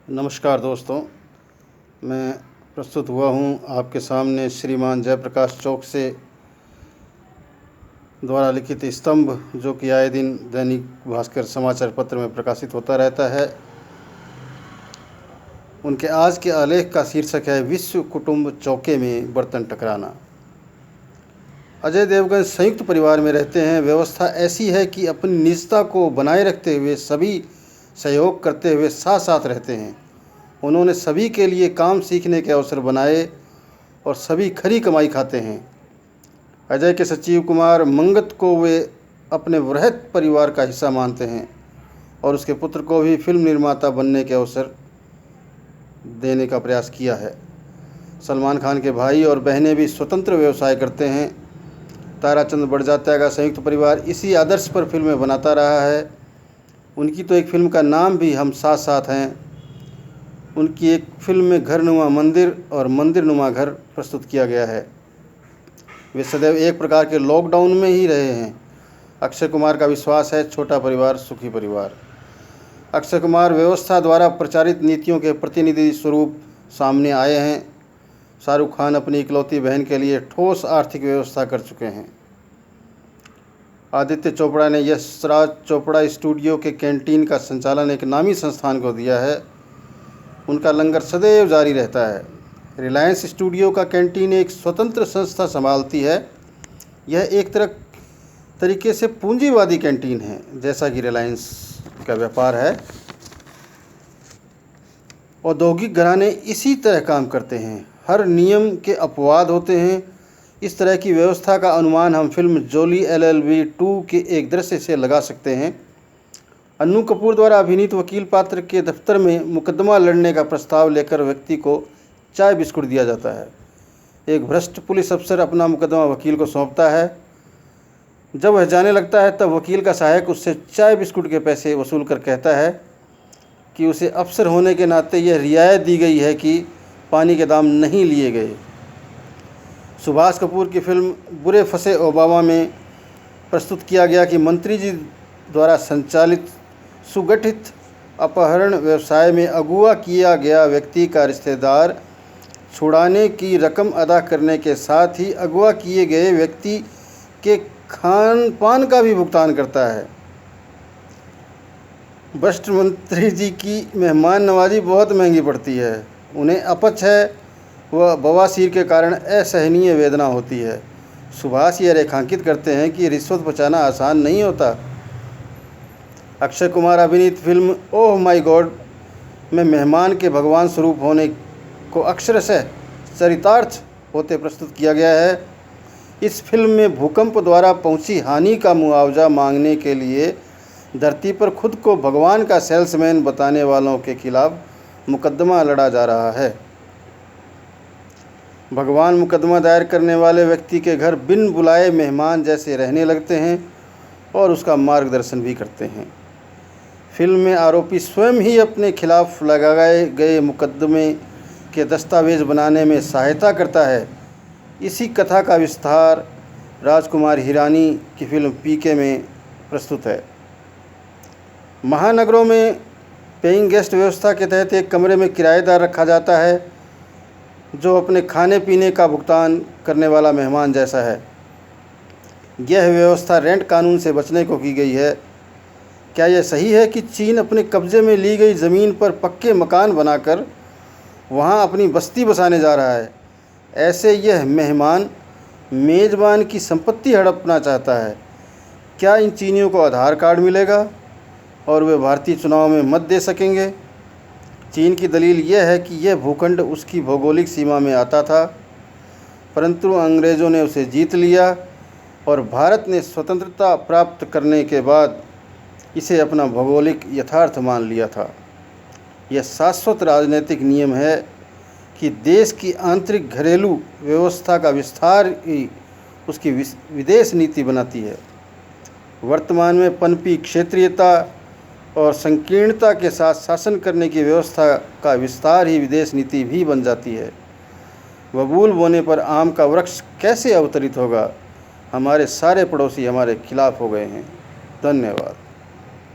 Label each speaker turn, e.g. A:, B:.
A: नमस्कार दोस्तों, मैं प्रस्तुत हुआ हूँ आपके सामने श्रीमान जयप्रकाश चौक से द्वारा लिखित स्तंभ, जो कि आए दिन दैनिक भास्कर समाचार पत्र में प्रकाशित होता रहता है। उनके आज के आलेख का शीर्षक है विश्व कुटुंब चौके में बर्तन टकराना। अजय देवगन संयुक्त परिवार में रहते हैं। व्यवस्था ऐसी है कि अपनी निजता को बनाए रखते हुए सभी सहयोग करते हुए साथ साथ रहते हैं। उन्होंने सभी के लिए काम सीखने के अवसर बनाए और सभी खरी कमाई खाते हैं। अजय के सचिव कुमार मंगत को वे अपने वृहद परिवार का हिस्सा मानते हैं और उसके पुत्र को भी फिल्म निर्माता बनने के अवसर देने का प्रयास किया है। सलमान खान के भाई और बहनें भी स्वतंत्र व्यवसाय करते हैं। ताराचंद बड़जात्या का संयुक्त परिवार इसी आदर्श पर फिल्में बनाता रहा है। उनकी तो एक फिल्म का नाम भी हम साथ साथ हैं। उनकी एक फिल्म में घरनुमा मंदिर और मंदिरनुमा घर प्रस्तुत किया गया है। वे सदैव एक प्रकार के लॉकडाउन में ही रहे हैं। अक्षय कुमार का विश्वास है, छोटा परिवार सुखी परिवार। अक्षय कुमार व्यवस्था द्वारा प्रचारित नीतियों के प्रतिनिधि स्वरूप सामने आए हैं। शाहरुख खान अपनी इकलौती बहन के लिए ठोस आर्थिक व्यवस्था कर चुके हैं। आदित्य चोपड़ा ने यशराज चोपड़ा स्टूडियो के कैंटीन का संचालन एक नामी संस्थान को दिया है। उनका लंगर सदैव जारी रहता है। रिलायंस स्टूडियो का कैंटीन एक स्वतंत्र संस्था संभालती है। यह एक तरीके से पूंजीवादी कैंटीन है, जैसा कि रिलायंस का व्यापार है। औद्योगिक घराने इसी तरह काम करते हैं। हर नियम के अपवाद होते हैं। इस तरह की व्यवस्था का अनुमान हम फिल्म जोली LLB 2 के एक दृश्य से लगा सकते हैं। अन्नू कपूर द्वारा अभिनीत वकील पात्र के दफ्तर में मुकदमा लड़ने का प्रस्ताव लेकर व्यक्ति को चाय बिस्कुट दिया जाता है। एक भ्रष्ट पुलिस अफसर अपना मुकदमा वकील को सौंपता है। जब वह जाने लगता है तब वकील का सहायक उससे चाय बिस्कुट के पैसे वसूल कर कहता है कि उसे अफसर होने के नाते यह रियायत दी गई है कि पानी के दाम नहीं लिए गए। सुभाष कपूर की फिल्म बुरे फंसे ओबामा में प्रस्तुत किया गया कि मंत्री जी द्वारा संचालित सुगठित अपहरण व्यवसाय में अगुवा किया गया व्यक्ति का रिश्तेदार छुड़ाने की रकम अदा करने के साथ ही अगवा किए गए व्यक्ति के खान पान का भी भुगतान करता है। भ्रष्ट मंत्री जी की मेहमान नवाजी बहुत महंगी पड़ती है। उन्हें अपच है व बवासीर के कारण असहनीय वेदना होती है। सुभाष यह रेखांकित करते हैं कि रिश्वत बचाना आसान नहीं होता। अक्षय कुमार अभिनीत फिल्म ओह माय गॉड में मेहमान के भगवान स्वरूप होने को अक्षरशः चरितार्थ होते प्रस्तुत किया गया है। इस फिल्म में भूकंप द्वारा पहुंची हानि का मुआवजा मांगने के लिए धरती पर खुद को भगवान का सेल्समैन बताने वालों के खिलाफ मुकदमा लड़ा जा रहा है। भगवान मुकदमा दायर करने वाले व्यक्ति के घर बिन बुलाए मेहमान जैसे रहने लगते हैं और उसका मार्गदर्शन भी करते हैं। फिल्म में आरोपी स्वयं ही अपने खिलाफ लगाए गए मुकदमे के दस्तावेज बनाने में सहायता करता है। इसी कथा का विस्तार राजकुमार हिरानी की फिल्म पीके में प्रस्तुत है। महानगरों में पेइंग गेस्ट व्यवस्था के तहत एक कमरे में किराएदार रखा जाता है, जो अपने खाने पीने का भुगतान करने वाला मेहमान जैसा है। यह व्यवस्था रेंट कानून से बचने को की गई है। क्या यह सही है कि चीन अपने कब्जे में ली गई ज़मीन पर पक्के मकान बनाकर वहां अपनी बस्ती बसाने जा रहा है? ऐसे यह मेहमान मेज़बान की संपत्ति हड़पना चाहता है। क्या इन चीनियों को आधार कार्ड मिलेगा और वे भारतीय चुनाव में मत दे सकेंगे? चीन की दलील यह है कि यह भूखंड उसकी भौगोलिक सीमा में आता था, परंतु अंग्रेज़ों ने उसे जीत लिया और भारत ने स्वतंत्रता प्राप्त करने के बाद इसे अपना भौगोलिक यथार्थ मान लिया था। यह शाश्वत राजनीतिक नियम है कि देश की आंतरिक घरेलू व्यवस्था का विस्तार ही उसकी विदेश नीति बनाती है। वर्तमान में पनपी क्षेत्रीयता और संकीर्णता के साथ शासन करने की व्यवस्था का विस्तार ही विदेश नीति भी बन जाती है। बबूल बोने पर आम का वृक्ष कैसे अवतरित होगा? हमारे सारे पड़ोसी हमारे खिलाफ हो गए हैं। धन्यवाद।